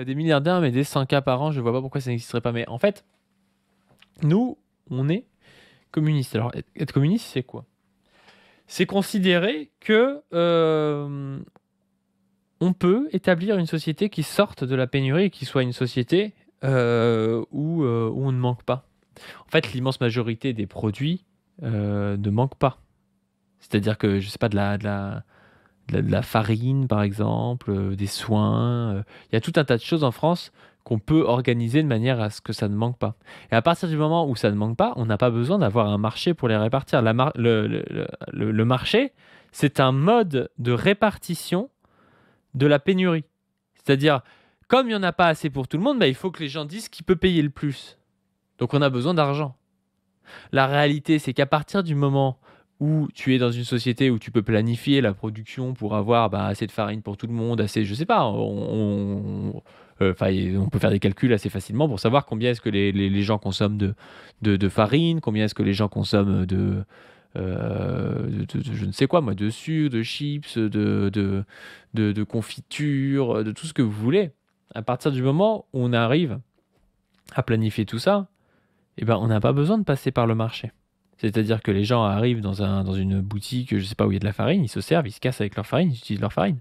des milliardaires, mais des 100K par an, je vois pas pourquoi ça n'existerait pas. Mais en fait, nous, on est communistes. Alors, être communiste, c'est quoi? C'est considérer que on peut établir une société qui sorte de la pénurie et qui soit une société où on ne manque pas. En fait, l'immense majorité des produits ne manquent pas. C'est-à-dire que, je sais pas, de la farine, par exemple, des soins. Il y a tout un tas de choses en France qu'on peut organiser de manière à ce que ça ne manque pas. Et à partir du moment où ça ne manque pas, on n'a pas besoin d'avoir un marché pour les répartir. Le marché, c'est un mode de répartition de la pénurie. C'est-à-dire, comme il n'y en a pas assez pour tout le monde, bah, il faut que les gens disent qui peut payer le plus. Donc on a besoin d'argent. La réalité, c'est qu'à partir du moment où tu es dans une société où tu peux planifier la production pour avoir assez de farine pour tout le monde, assez, je sais pas, on peut faire des calculs assez facilement pour savoir combien est-ce que les gens consomment de farine, combien est-ce que les gens consomment je ne sais quoi, moi, de sucre, de chips, de confiture, de tout ce que vous voulez. À partir du moment où on arrive à planifier tout ça, eh ben, on n'a pas besoin de passer par le marché. C'est-à-dire que les gens arrivent dans une boutique, je sais pas où il y a de la farine, ils se servent, ils se cassent avec leur farine, ils utilisent leur farine.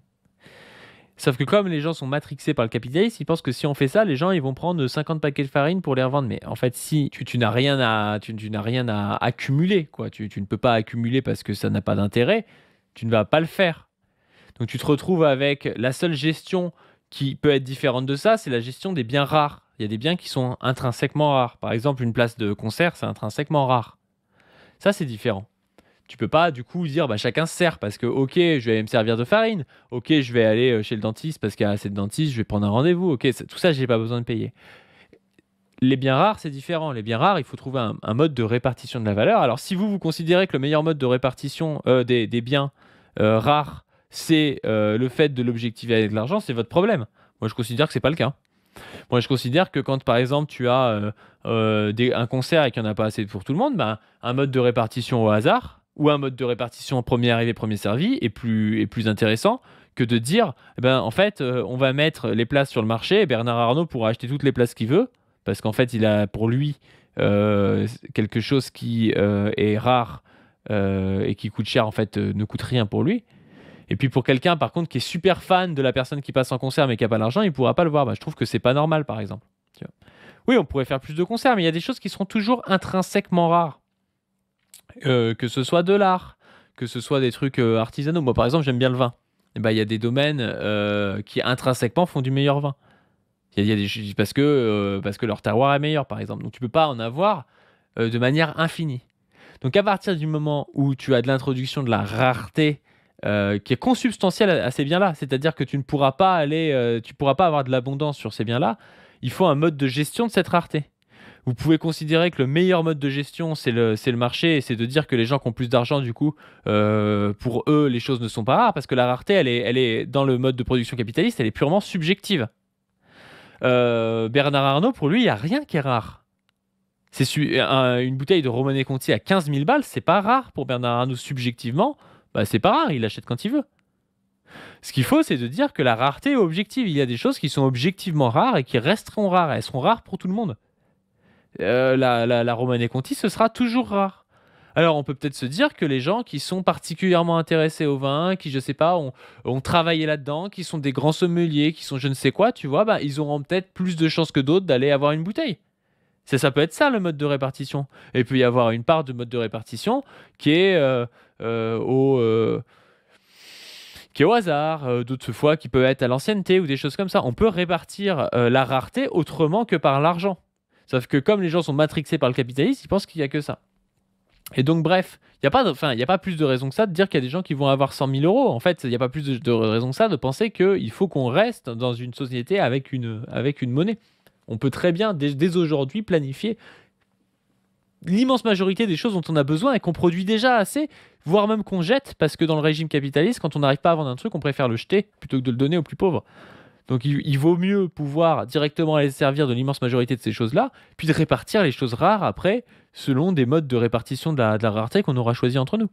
Sauf que comme les gens sont matrixés par le capitalisme, ils pensent que si on fait ça, les gens ils vont prendre 50 paquets de farine pour les revendre. Mais en fait, si tu n'as rien à accumuler, quoi. Tu ne peux pas accumuler parce que ça n'a pas d'intérêt, tu ne vas pas le faire. Donc tu te retrouves avec la seule gestion qui peut être différente de ça, c'est la gestion des biens rares. Il y a des biens qui sont intrinsèquement rares. Par exemple, une place de concert, c'est intrinsèquement rare. Ça, c'est différent. Tu peux pas du coup dire chacun se sert parce que ok, je vais aller me servir de farine, ok, je vais aller chez le dentiste parce qu'il y a assez de dentistes, je vais prendre un rendez-vous, ok, tout ça j'ai pas besoin de payer. Les biens rares, c'est différent. Les biens rares, il faut trouver un mode de répartition de la valeur. Alors si vous considérez que le meilleur mode de répartition des biens rares, c'est le fait de l'objectiver avec de l'argent, c'est votre problème. Moi je considère que c'est pas le cas. Moi, je considère que quand, par exemple, tu as un concert et qu'il n'y en a pas assez pour tout le monde, un mode de répartition au hasard ou un mode de répartition premier arrivé, premier servi est plus intéressant que de dire, en fait, on va mettre les places sur le marché et Bernard Arnault pourra acheter toutes les places qu'il veut parce qu'en fait, il a pour lui quelque chose qui est rare et qui coûte cher, en fait, ne coûte rien pour lui. Et puis pour quelqu'un, par contre, qui est super fan de la personne qui passe en concert mais qui n'a pas l'argent, il ne pourra pas le voir. Je trouve que c'est pas normal, par exemple. Tu vois. Oui, on pourrait faire plus de concerts, mais il y a des choses qui seront toujours intrinsèquement rares. Que ce soit de l'art, que ce soit des trucs artisanaux. Moi, par exemple, j'aime bien le vin. Et il y a des domaines qui intrinsèquement font du meilleur vin. Il y a des parce que leur terroir est meilleur, par exemple. Donc tu peux pas en avoir de manière infinie. Donc à partir du moment où tu as de l'introduction de la rareté qui est consubstantielle à ces biens-là, c'est-à-dire que tu ne pourras pas tu pourras pas avoir de l'abondance sur ces biens-là, il faut un mode de gestion de cette rareté. Vous pouvez considérer que le meilleur mode de gestion, c'est le marché, et c'est de dire que les gens qui ont plus d'argent, du coup, pour eux, les choses ne sont pas rares, parce que la rareté, elle est dans le mode de production capitaliste, elle est purement subjective. Bernard Arnault, pour lui, il n'y a rien qui est rare. Une bouteille de Romanée Conti à 15 000 balles, c'est pas rare pour Bernard Arnault subjectivement. C'est pas rare, il achète quand il veut. Ce qu'il faut, c'est de dire que la rareté est objective. Il y a des choses qui sont objectivement rares et qui resteront rares. Elles seront rares pour tout le monde. La Romanée Conti, ce sera toujours rare. Alors, on peut peut-être se dire que les gens qui sont particulièrement intéressés au vin, qui, je sais pas, ont travaillé là-dedans, qui sont des grands sommeliers, qui sont je ne sais quoi, tu vois, ils auront peut-être plus de chances que d'autres d'aller avoir une bouteille. Ça peut être ça, le mode de répartition. Et il peut y avoir une part de mode de répartition qui est qui est au hasard, d'autres fois qui peut être à l'ancienneté ou des choses comme ça. On peut répartir la rareté autrement que par l'argent. Sauf que comme les gens sont matrixés par le capitalisme, ils pensent qu'il n'y a que ça. Et donc bref, il n'y a pas plus de raison que ça de dire qu'il y a des gens qui vont avoir 100 000 euros. En fait, il n'y a pas plus de raison que ça de penser qu'il faut qu'on reste dans une société avec une monnaie. On peut très bien, dès aujourd'hui, planifier l'immense majorité des choses dont on a besoin et qu'on produit déjà assez, voire même qu'on jette, parce que dans le régime capitaliste, quand on n'arrive pas à vendre un truc, on préfère le jeter plutôt que de le donner aux plus pauvres. Donc il vaut mieux pouvoir directement aller se servir de l'immense majorité de ces choses-là, puis de répartir les choses rares après, selon des modes de répartition de la rareté qu'on aura choisi entre nous.